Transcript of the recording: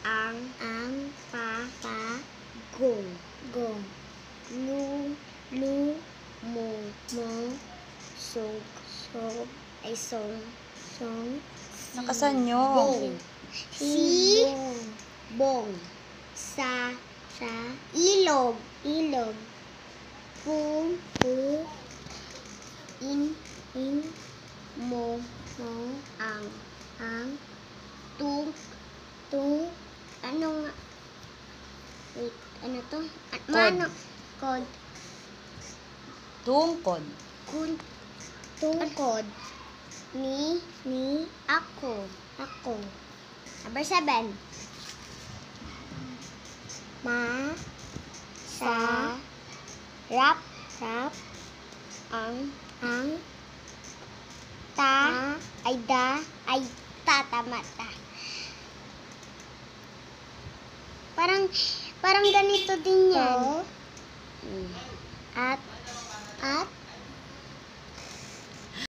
ang gong lu mo sog ay song Nakasan nyo? bong bong sa ilog pu in mo ang tung ano nga wait ano to mano kod Tungkod. tungkod ni ako number 7 rap ang tama parang ganito din yan at